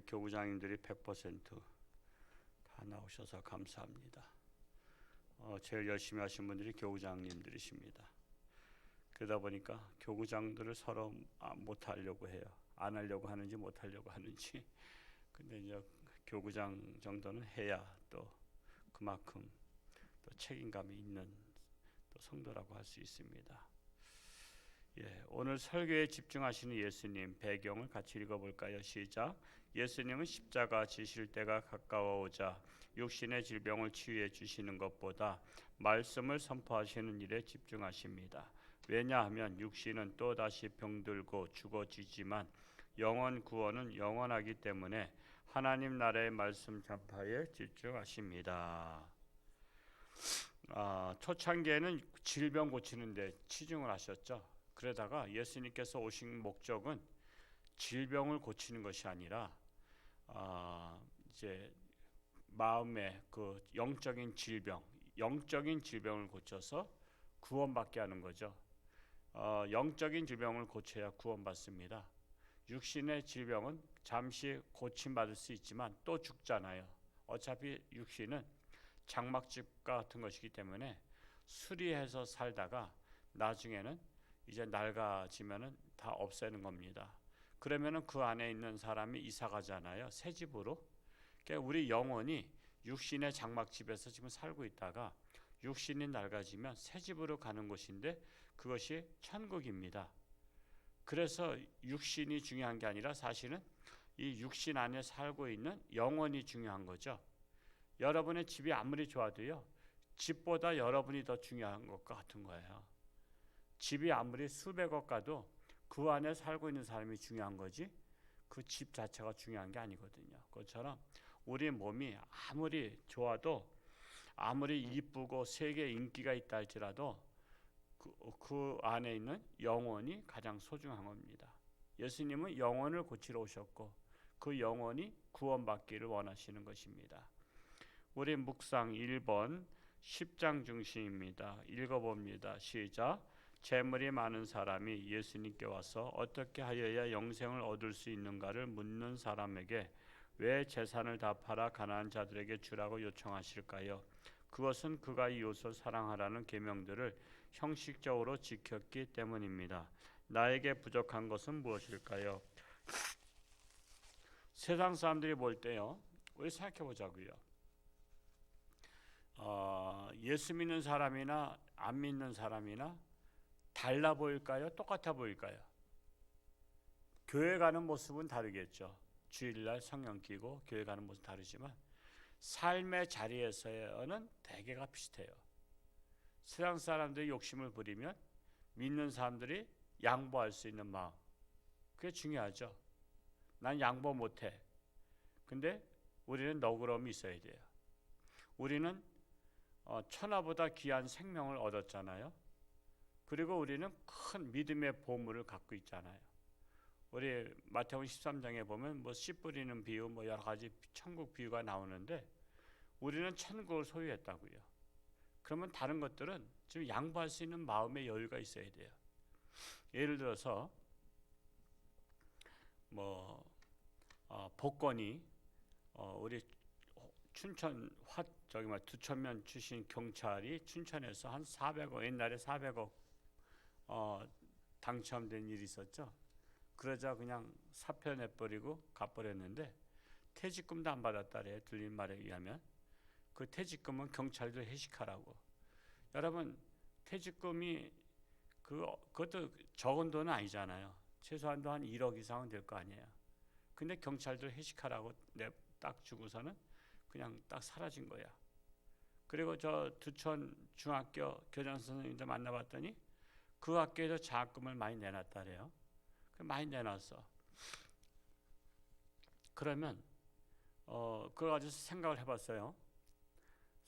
우리 교구장님들이 100%다 나오셔서 감사합니다. 제일 열심히 하신 분들이 교구장님들이십니다. 그러다 보니까 교구장들을 서로 못하려고 해요. 안 하려고 하는지 못하려고 하는지. 근데 이제 교구장 정도는 해야 또 그만큼 또 책임감이 있는 또 성도라고 할 수 있습니다. 오늘 설교에 집중하시는 예수님 배경을 같이 읽어볼까요? 시작. 예수님은 십자가 지실 때가 가까워오자 육신의 질병을 치유해 주시는 것보다 말씀을 선포하시는 일에 집중하십니다. 왜냐하면 육신은 또다시 병들고 죽어지지만 영혼 구원은 영원하기 때문에 하나님 나라의 말씀 전파에 집중하십니다. 초창기에는 질병 고치는 데 치중을 하셨죠. 그러다가 예수님께서 오신 목적은 질병을 고치는 것이 아니라 이제 마음의 그 영적인 질병을 고쳐서 구원받게 하는 거죠. 영적인 질병을 고쳐야 구원받습니다. 육신의 질병은 잠시 고침받을 수 있지만 또 죽잖아요. 어차피 육신은 장막집 같은 것이기 때문에 수리해서 살다가 나중에는 이제 낡아지면은 다 없애는 겁니다. 그러면은 그 안에 있는 사람이 이사 가잖아요. 새 집으로. 그러니까 우리 영혼이 육신의 장막집에서 지금 살고 있다가 육신이 낡아지면 새 집으로 가는 곳인데 그것이 천국입니다. 그래서 육신이 중요한 게 아니라 사실은 이 육신 안에 살고 있는 영혼이 중요한 거죠. 여러분의 집이 아무리 좋아도요, 집보다 여러분이 더 중요한 것 같은 거예요. 집이 아무리 수백억 가도 그 안에 살고 있는 사람이 중요한 거지 그 집 자체가 중요한 게 아니거든요. 그것처럼 우리 몸이 아무리 좋아도 아무리 이쁘고 세계에 인기가 있다 할지라도 그 안에 있는 영혼이 가장 소중한 겁니다. 예수님은 영혼을 고치러 오셨고 그 영혼이 구원받기를 원하시는 것입니다. 우리 묵상 1번 10장 중심입니다. 읽어봅니다. 시작. 재물이 많은 사람이 예수님께 와서 어떻게 하여야 영생을 얻을 수 있는가를 묻는 사람에게 왜 재산을 다 팔아 가난한 자들에게 주라고 요청하실까요? 그것은 그가 이웃을 사랑하라는 계명들을 형식적으로 지켰기 때문입니다. 나에게 부족한 것은 무엇일까요? 세상 사람들이 볼 때요, 우리 생각해 보자고요. 예수 믿는 사람이나 안 믿는 사람이나 달라 보일까요? 똑같아 보일까요? 교회 가는 모습은 다르겠죠. 주일날 성경 끼고 교회 가는 모습은 다르지만 삶의 자리에서는 대개가 비슷해요. 세상 사람들이 욕심을 부리면 믿는 사람들이 양보할 수 있는 마음, 그게 중요하죠. 난 양보 못해. 근데 우리는 너그러움이 있어야 돼요. 우리는 천하보다 귀한 생명을 얻었잖아요. 그리고 우리는 큰 믿음의 보물을 갖고 있잖아요. 우리 마태복음 13장에 보면 씨 뿌리는 비유, 여러 가지 천국 비유가 나오는데 우리는 천국을 소유했다고요. 그러면 다른 것들은 좀 양보할 수 있는 마음의 여유가 있어야 돼요. 예를 들어서 복권이 우리 춘천 두천면 출신 경찰이 춘천에서 한 400억, 옛날에 400억 당첨된 일이 있었죠. 그러자 그냥 사표 내버리고 가버렸는데 퇴직금도 안 받았다래. 들린 말에 의하면 그 퇴직금은 경찰도 해식하라고. 여러분, 퇴직금이 그것도 적은 돈은 아니잖아요. 최소한도 한 1억 이상은 될 거 아니에요. 근데 경찰도 해식하라고 딱 주고서는 그냥 딱 사라진 거야. 그리고 저 두천 중학교 교장 선생님들 만나봤더니 그 학교에서 장학금을 많이 내놨다래요. 많이 내놨어. 그러면 그걸 가지고 생각을 해봤어요.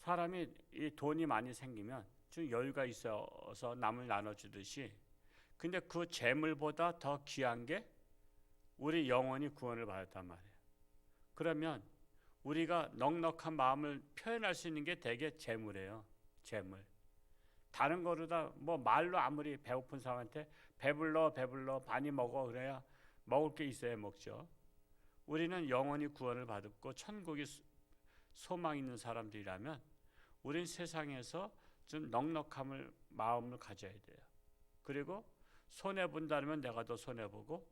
사람이 이 돈이 많이 생기면 좀 여유가 있어서 남을 나눠주듯이, 근데 그 재물보다 더 귀한 게 우리 영혼이 구원을 받았단 말이에요. 그러면 우리가 넉넉한 마음을 표현할 수 있는 게 대개 재물이에요. 재물. 다른 거로다 말로 아무리 배고픈 사람한테 배불러 많이 먹어 그래야 먹을 게 있어야 먹죠. 우리는 영원히 구원을 받고 천국이 소망 있는 사람들이라면 우린 세상에서 좀 넉넉함을 마음을 가져야 돼요. 그리고 손해 본다면 내가 더 손해 보고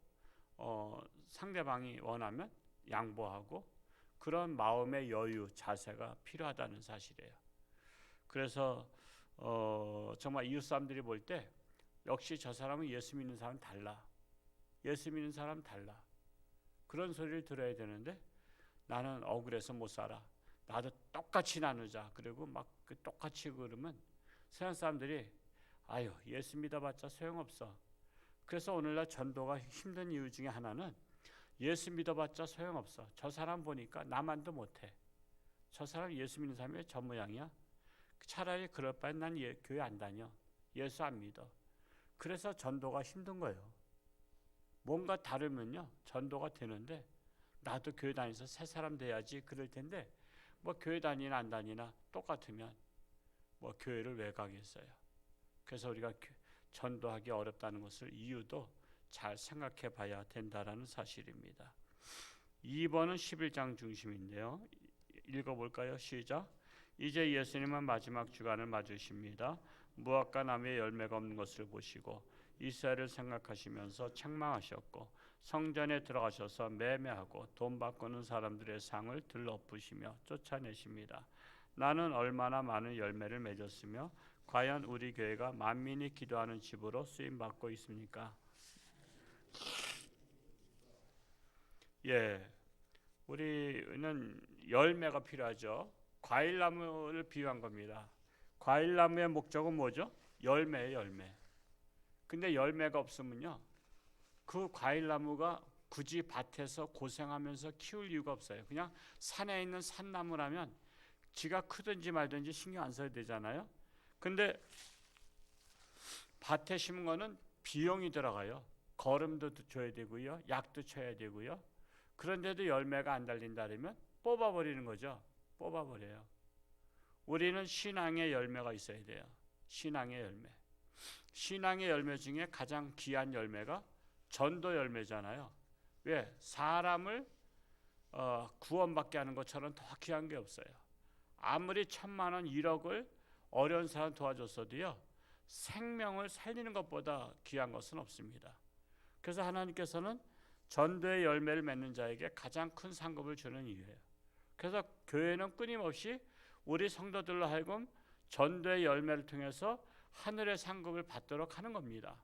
상대방이 원하면 양보하고 그런 마음의 여유 자세가 필요하다는 사실이에요. 그래서 정말 이웃 사람들이 볼 때 역시 저 사람은 예수 믿는 사람 달라. 예수 믿는 사람 달라. 그런 소리를 들어야 되는데 나는 억울해서 못 살아. 나도 똑같이 나누자. 그리고 막 똑같이 그러면 세상 사람들이 아유 예수 믿어봤자 소용없어. 그래서 오늘날 전도가 힘든 이유 중에 하나는 예수 믿어봤자 소용없어. 저 사람 보니까 나만도 못해. 저 사람 예수 믿는 사람이 저 모양이야. 차라리 그럴 바엔 난 교회 안 다녀. 예수 안 믿어. 그래서 전도가 힘든 거예요. 뭔가 다르면요 전도가 되는데 나도 교회 다니면서 새 사람 돼야지 그럴 텐데 뭐 교회 다니나 안 다니나 똑같으면 뭐 교회를 왜 가겠어요. 그래서 우리가 전도하기 어렵다는 것을 이유도 잘 생각해 봐야 된다라는 사실입니다. 2번은 11장 중심인데요. 읽어볼까요? 시작. 이제 예수님은 마지막 주간을 맞으십니다. 무화과 나무에 열매가 없는 것을 보시고 이스라엘을 생각하시면서 책망하셨고 성전에 들어가셔서 매매하고 돈 바꾸는 사람들의 상을 들러부시며 쫓아내십니다. 나는 얼마나 많은 열매를 맺었으며 과연 우리 교회가 만민이 기도하는 집으로 쓰임받고 있습니까? 예, 우리는 열매가 필요하죠. 과일나무를 비유한 겁니다. 과일나무의 목적은 뭐죠? 열매예요, 열매. 근데 열매가 없으면요 그 과일나무가 굳이 밭에서 고생하면서 키울 이유가 없어요. 그냥 산에 있는 산나무라면 지가 크든지 말든지 신경 안 써야 되잖아요. 근데 밭에 심은 거는 비용이 들어가요. 거름도 줘야 되고요, 약도 쳐야 되고요. 그런데도 열매가 안 달린다 그러면 뽑아버리는 거죠. 뽑아버려요. 우리는 신앙의 열매가 있어야 돼요. 신앙의 열매. 신앙의 열매 중에 가장 귀한 열매가 전도 열매잖아요. 왜? 사람을 구원받게 하는 것처럼 더 귀한 게 없어요. 아무리 1,000만 원, 1억을 어려운 사람 도와줬어도요 생명을 살리는 것보다 귀한 것은 없습니다. 그래서 하나님께서는 전도의 열매를 맺는 자에게 가장 큰 상급을 주는 이유예요. 그래서 교회는 끊임없이 우리 성도들로 하여금 전도의 열매를 통해서 하늘의 상급을 받도록 하는 겁니다.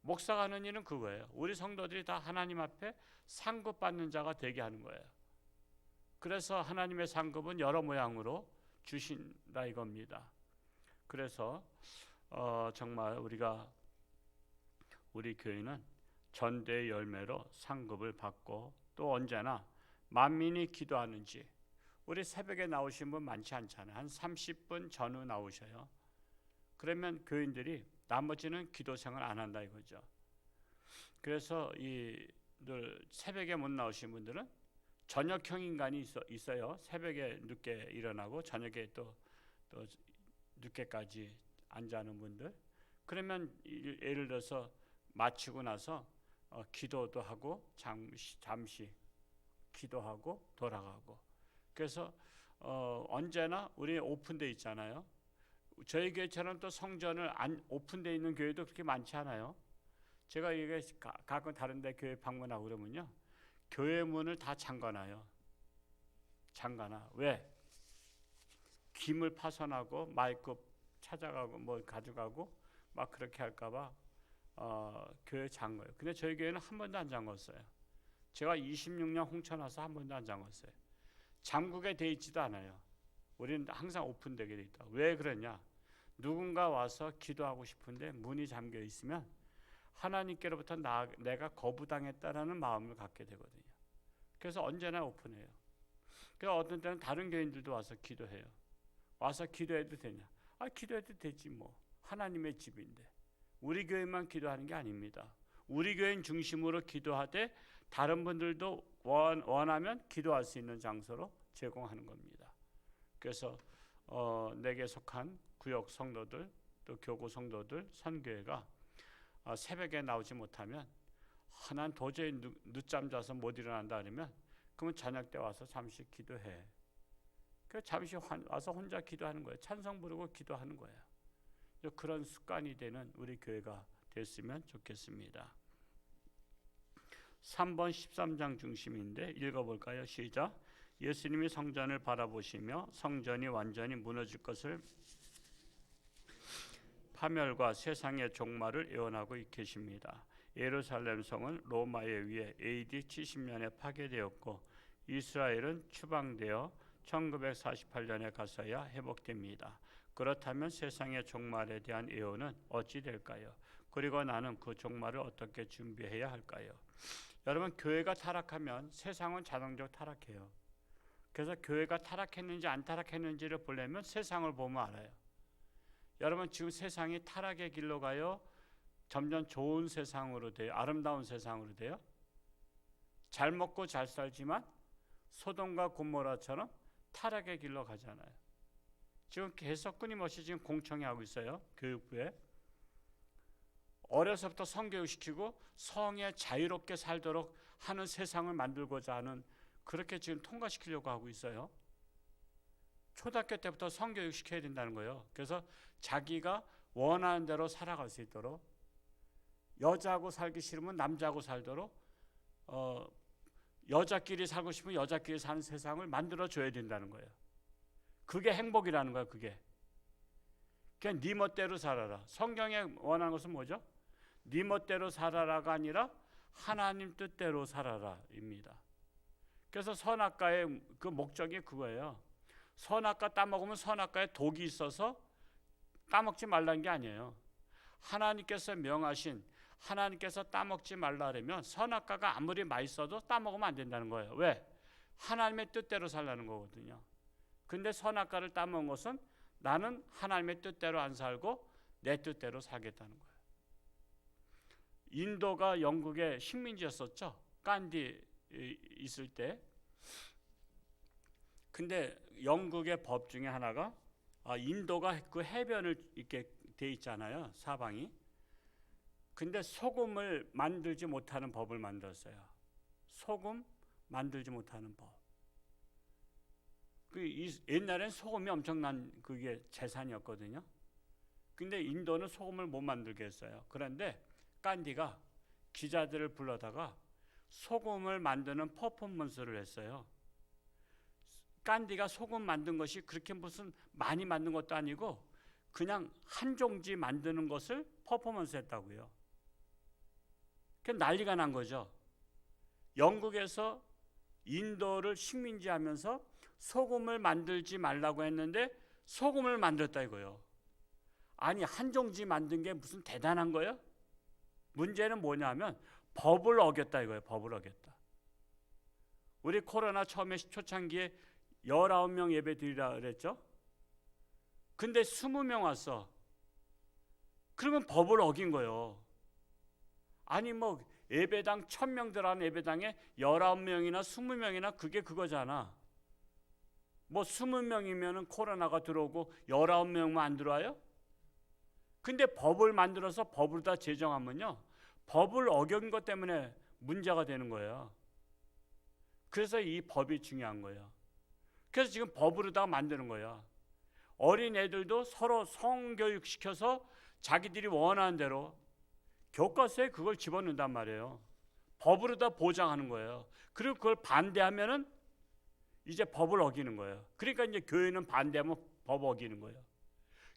목사가 하는 일은 그거예요. 우리 성도들이 다 하나님 앞에 상급 받는 자가 되게 하는 거예요. 그래서 하나님의 상급은 여러 모양으로 주신다 이겁니다. 그래서 정말 우리 교회는 전도의 열매로 상급을 받고 또 언제나 만민이 기도하는지 우리 새벽에 나오신 분 많지 않잖아요. 한 30분 전후 나오셔요. 그러면 교인들이 나머지는 기도 생활 안 한다 이거죠. 그래서 늘 새벽에 못 나오신 분들은 저녁형 인간이 있어요. 새벽에 늦게 일어나고 저녁에 또 늦게까지 앉아는 분들. 그러면 예를 들어서 마치고 나서 기도도 하고 잠시 기도하고 돌아가고. 그래서 언제나 우리 오픈돼 있잖아요. 저희 교회처럼 또 성전을 안 오픈돼 있는 교회도 그렇게 많지 않아요. 제가 이게 가끔 다른데 교회 방문하고 그러면요, 교회 문을 다 잠가놔요. 잠가놔. 왜? 김을 파손하고 마이크 찾아가고 뭐 가져가고 막 그렇게 할까봐 교회 잠궈요. 근데 저희 교회는 한 번도 안 잠궜어요. 제가 26년 홍천 와서 한 번도 안 잠궜어요. 잠그게 돼 있지도 않아요. 우리는 항상 오픈되게 돼 있다. 왜 그러냐? 누군가 와서 기도하고 싶은데 문이 잠겨 있으면 하나님께로부터 내가 거부당했다라는 마음을 갖게 되거든요. 그래서 언제나 오픈해요. 그래서 어떤 때는 다른 교인들도 와서 기도해요. 와서 기도해도 되냐? 기도해도 되지 뭐. 하나님의 집인데. 우리 교회만 기도하는 게 아닙니다. 우리 교인 중심으로 기도하되 다른 분들도 원하면 기도할 수 있는 장소로 제공하는 겁니다. 그래서 내게 속한 구역 성도들 또 교구 성도들 선교회가 새벽에 나오지 못하면 난 도저히 늦잠 자서 못 일어난다 그러면 그러면 저녁 때 와서 잠시 기도해. 그 잠시 와서 혼자 기도하는 거예요. 찬송 부르고 기도하는 거예요. 그런 습관이 되는 우리 교회가 됐으면 좋겠습니다. 3번 13장 중심인데 읽어볼까요? 시작. 예수님이 성전을 바라보시며 성전이 완전히 무너질 것을 파멸과 세상의 종말을 예언하고 계십니다. 예루살렘 성은 로마에 의해 AD 70년에 파괴되었고 이스라엘은 추방되어 1948년에 가서야 회복됩니다. 그렇다면 세상의 종말에 대한 예언은 어찌 될까요? 그리고 나는 그 종말을 어떻게 준비해야 할까요? 여러분, 교회가 타락하면 세상은 자동적으로 타락해요. 그래서 교회가 타락했는지 안 타락했는지를 보려면 세상을 보면 알아요. 여러분, 지금 세상이 타락의 길로 가요? 점점 좋은 세상으로 돼요? 아름다운 세상으로 돼요? 잘 먹고 잘 살지만 소돔과 고모라처럼 타락의 길로 가잖아요. 지금 계속 끊임없이 지금 공청회 하고 있어요. 교육부에. 어려서부터 성교육시키고 성에 자유롭게 살도록 하는 세상을 만들고자 하는, 그렇게 지금 통과시키려고 하고 있어요. 초등학교 때부터 성교육시켜야 된다는 거예요. 그래서 자기가 원하는 대로 살아갈 수 있도록, 여자하고 살기 싫으면 남자하고 살도록, 여자끼리 살고 싶으면 여자끼리 사는 세상을 만들어줘야 된다는 거예요. 그게 행복이라는 거예요. 그게. 그냥 네 멋대로 살아라. 성경에 원하는 것은 뭐죠? 네 멋대로 살아라가 아니라 하나님 뜻대로 살아라입니다. 그래서 선악과의 그 목적이 그거예요. 선악과 따먹으면 선악과에 독이 있어서 따먹지 말라는 게 아니에요. 하나님께서 명하신, 하나님께서 따먹지 말라면 선악과가 아무리 맛있어도 따먹으면 안 된다는 거예요. 왜? 하나님의 뜻대로 살라는 거거든요. 근데 선악과를 따먹은 것은 나는 하나님의 뜻대로 안 살고 내 뜻대로 살겠다는 거예요. 인도가 영국의 식민지였었죠. 깐디 있을 때. 근데 영국의 법 중에 하나가, 인도가 그 해변을 이렇게 돼 있잖아요. 사방이. 근데 소금을 만들지 못하는 법을 만들었어요. 소금 만들지 못하는 법. 옛날엔 소금이 엄청난 그게 재산이었거든요. 근데 인도는 소금을 못 만들게 했어요. 그런데 깐디가 기자들을 불러다가 소금을 만드는 퍼포먼스를 했어요. 깐디가 소금 만든 것이 그렇게 무슨 많이 만든 것도 아니고 그냥 한 종지 만드는 것을 퍼포먼스 했다고요. 그 난리가 난 거죠. 영국에서 인도를 식민지 하면서 소금을 만들지 말라고 했는데 소금을 만들었다 이거예요. 아니, 한 종지 만든 게 무슨 대단한 거예요? 문제는 뭐냐면 법을 어겼다 이거예요. 법을 어겼다. 우리 코로나 처음에 초창기에 19명 예배 드리라 그랬죠? 근데 20명 왔어. 그러면 법을 어긴 거예요. 아니 뭐 예배당 1000명 들어가는 예배당에 19명이나 20명이나 그게 그거잖아. 뭐 20명이면 코로나가 들어오고 19명만 안 들어와요? 근데 법을 만들어서 법을 다 제정하면요, 법을 어긴 것 때문에 문제가 되는 거예요. 그래서 이 법이 중요한 거예요. 그래서 지금 법으로 다 만드는 거예요. 어린 애들도 서로 성교육 시켜서 자기들이 원하는 대로 교과서에 그걸 집어넣는단 말이에요. 법으로 다 보장하는 거예요. 그리고 그걸 반대하면은 이제 법을 어기는 거예요. 그러니까 이제 교회는 반대하면 법 어기는 거예요.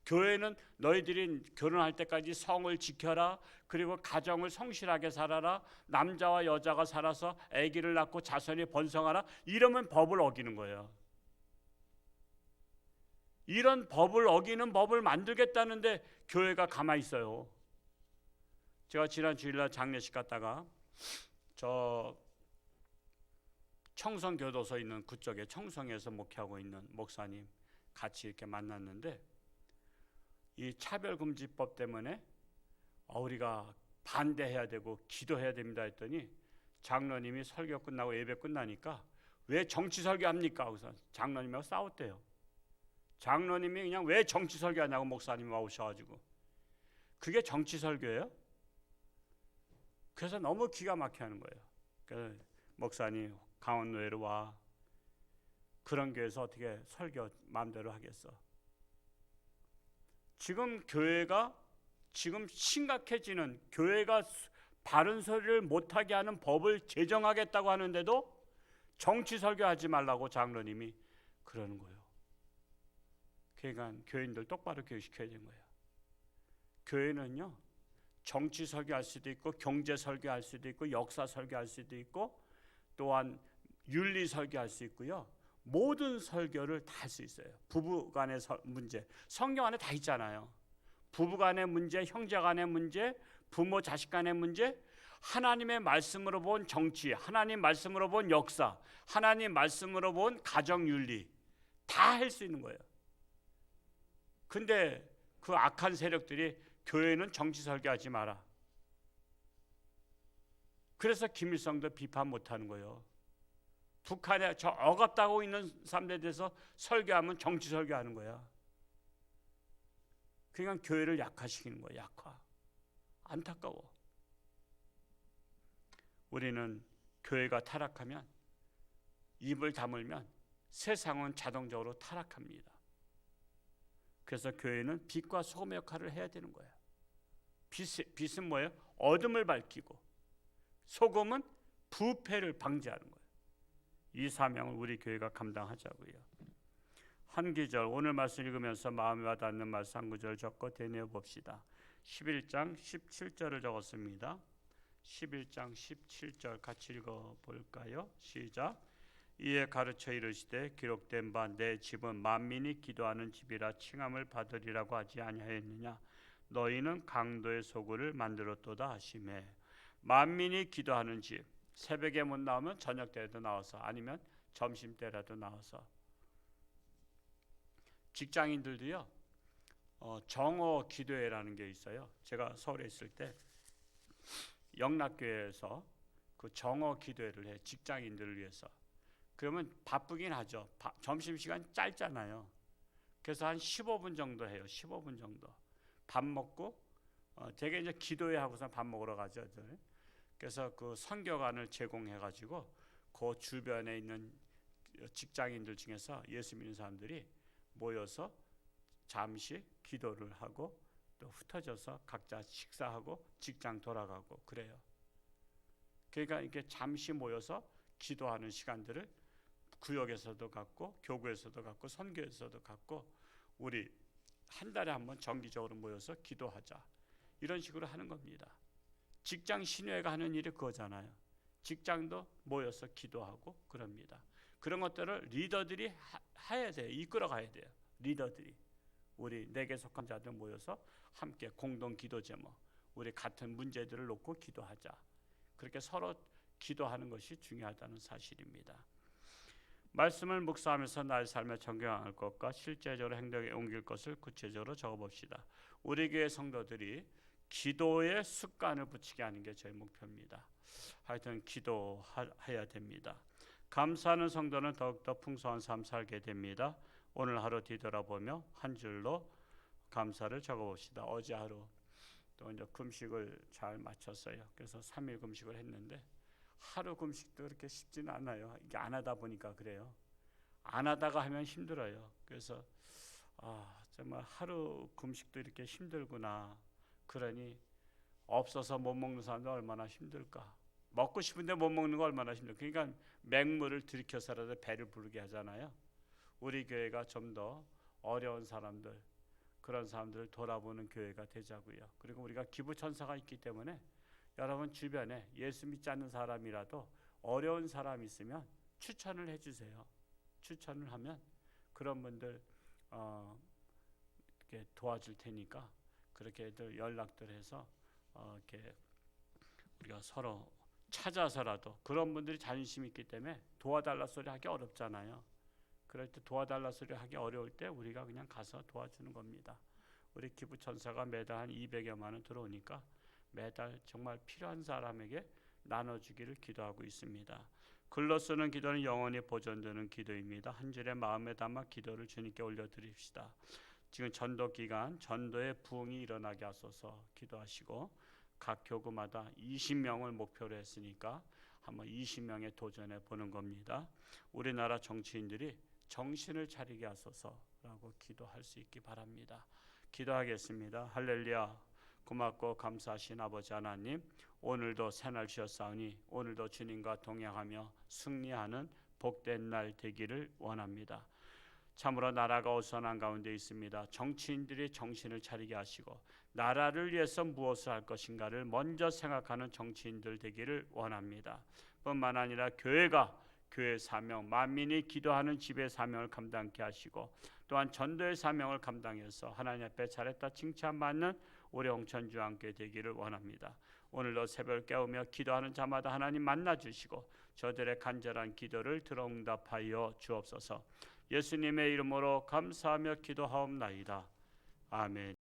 교회는 너희들이 결혼할 때까지 성을 지켜라. 그리고 가정을 성실하게 살아라. 남자와 여자가 살아서 아기를 낳고 자손이 번성하라. 이러면 법을 어기는 거예요. 이런 법을 어기는 법을 만들겠다는데 교회가 가만히 있어요. 제가 지난 주일날 장례식 갔다가 저 청성교도소 있는 그쪽에 청성에서 목회하고 있는 목사님 같이 이렇게 만났는데, 이 차별금지법 때문에 우리가 반대해야 되고 기도해야 됩니다 했더니 장로님이 설교 끝나고 예배 끝나니까 왜 정치 설교합니까? 그래서 장로님하고 싸웠대요. 장로님이 그냥 왜 정치 설교하냐고 목사님이 오셔가지고, 그게 정치 설교예요? 그래서 너무 기가 막혀 하는 거예요. 그래서 목사님 강원노예로 와. 그런 교회에서 어떻게 설교 마음대로 하겠어. 지금 교회가 지금 심각해지는, 교회가 바른 소리를 못하게 하는 법을 제정하겠다고 하는데도 정치 설교하지 말라고 장로님이 그러는 거예요. 그러니까 교인들 똑바로 교육시켜야 되는 거예요. 교회는요, 정치 설교할 수도 있고 경제 설교할 수도 있고 역사 설교할 수도 있고 또한 윤리 설교할 수 있고요. 모든 설교를 다 할 수 있어요. 부부 간의 문제, 성경 안에 다 있잖아요. 부부 간의 문제, 형제 간의 문제, 부모 자식 간의 문제, 하나님의 말씀으로 본 정치, 하나님 말씀으로 본 역사, 하나님 말씀으로 본 가정 윤리 다 할 수 있는 거예요. 근데 그 악한 세력들이 교회는 정치 설교하지 마라. 그래서 김일성도 비판 못하는 거예요. 북한에 저 억압당하고 있는 사람들에 대해서 설교하면 정치 설교하는 거야. 그러니까 교회를 약화시키는 거야. 약화. 안타까워. 우리는 교회가 타락하면, 입을 다물면 세상은 자동적으로 타락합니다. 그래서 교회는 빛과 소금의 역할을 해야 되는 거예요. 빛은 뭐예요? 어둠을 밝히고, 소금은 부패를 방지하는 거예요. 이 사명을 우리 교회가 감당하자고요. 한 기절, 오늘 말씀 읽으면서 마음에 와닿는 말씀 한 구절 적고 되뇌어 봅시다. 11장 17절을 적었습니다. 11장 17절 같이 읽어볼까요? 시작. 이에 가르쳐 이르시되 기록된 바 내 집은 만민이 기도하는 집이라 칭함을 받으리라고 하지 아니하였느냐. 너희는 강도의 소굴을 만들었도다 하시매. 만민이 기도하는 집, 새벽에 못 나오면 저녁 때라도 나와서, 아니면 점심 때라도 나와서. 직장인들도요, 정오 기도회라는 게 있어요. 제가 서울에 있을 때 영락교회에서 그 정오 기도회를 해, 직장인들을 위해서. 그러면 바쁘긴 하죠. 점심시간 짧잖아요. 그래서 한 15분 정도 해요. 15분 정도. 밥 먹고 되게 이제 기도회 하고서 밥 먹으러 가죠. 그래서 그 선교관을 제공해가지고 그 주변에 있는 직장인들 중에서 예수 믿는 사람들이 모여서 잠시 기도를 하고 또 흩어져서 각자 식사하고 직장 돌아가고 그래요. 그러니까 이렇게 잠시 모여서 기도하는 시간들을 구역에서도 갖고 교구에서도 갖고 선교에서도 갖고 우리 한 달에 한 번 정기적으로 모여서 기도하자, 이런 식으로 하는 겁니다. 직장 신회가 하는 일이 그거잖아요. 직장도 모여서 기도하고 그럽니다. 그런 것들을 리더들이 해야 돼요. 이끌어 가야 돼요. 리더들이. 우리 내게 속한 자들 모여서 함께 공동 기도 제목, 우리 같은 문제들을 놓고 기도하자. 그렇게 서로 기도하는 것이 중요하다는 사실입니다. 말씀을 묵상하면서 나의 삶에 적용할 것과 실제적으로 행동에 옮길 것을 구체적으로 적어봅시다. 우리 교회 성도들이 기도의 습관을 붙이게 하는 게 저희 목표입니다. 하여튼 기도해야 됩니다. 감사하는 성도는 더욱더 풍성한 삶 살게 됩니다. 오늘 하루 뒤돌아보며 한 줄로 감사를 적어봅시다. 어제 하루 또 이제 금식을 잘 마쳤어요. 그래서 3일 금식을 했는데 하루 금식도 그렇게 쉽지는 않아요. 이게 안 하다 보니까 그래요. 안 하다가 하면 힘들어요. 그래서 정말 하루 금식도 이렇게 힘들구나. 그러니 없어서 못 먹는 사람도 얼마나 힘들까. 먹고 싶은데 못 먹는 거 얼마나 힘들까. 그러니까 맹물을 들이켜서라도 배를 부르게 하잖아요. 우리 교회가 좀 더 어려운 사람들, 그런 사람들을 돌아보는 교회가 되자고요. 그리고 우리가 기부천사가 있기 때문에 여러분 주변에 예수 믿지 않는 사람이라도 어려운 사람 있으면 추천을 해주세요. 추천을 하면 그런 분들 이렇게 도와줄 테니까 그렇게들 연락들 해서 이렇게 우리가 서로 찾아서라도, 그런 분들이 자존심 있기 때문에 도와달라 소리 하기 어렵잖아요. 그럴 때 도와달라 소리 하기 어려울 때 우리가 그냥 가서 도와주는 겁니다. 우리 기부천사가 매달 한 200여만 원 들어오니까 매달 정말 필요한 사람에게 나눠주기를 기도하고 있습니다. 글로 쓰는 기도는 영원히 보존되는 기도입니다. 한 줄의 마음에 담아 기도를 주님께 올려드립시다. 지금 전도 기간, 전도의 부흥이 일어나게 하소서 기도하시고, 각 교구마다 20명을 목표로 했으니까 한번 20명에 도전해 보는 겁니다. 우리나라 정치인들이 정신을 차리게 하소서라고 기도할 수 있기 바랍니다. 기도하겠습니다. 할렐루야. 고맙고 감사하신 아버지 하나님, 오늘도 새날 주셨사오니 오늘도 주님과 동행하며 승리하는 복된 날 되기를 원합니다. 참으로 나라가 어수선한 가운데 있습니다. 정치인들이 정신을 차리게 하시고 나라를 위해서 무엇을 할 것인가를 먼저 생각하는 정치인들 되기를 원합니다. 뿐만 아니라 교회가 교회 사명, 만민이 기도하는 집의 사명을 감당케 하시고 또한 전도의 사명을 감당해서 하나님 앞에 잘했다 칭찬받는 우리 홍천주안교회 되기를 원합니다. 오늘도 새벽 깨우며 기도하는 자마다 하나님 만나주시고 저들의 간절한 기도를 들어응답하여 주옵소서. 예수님의 이름으로 감사하며 기도하옵나이다. 아멘.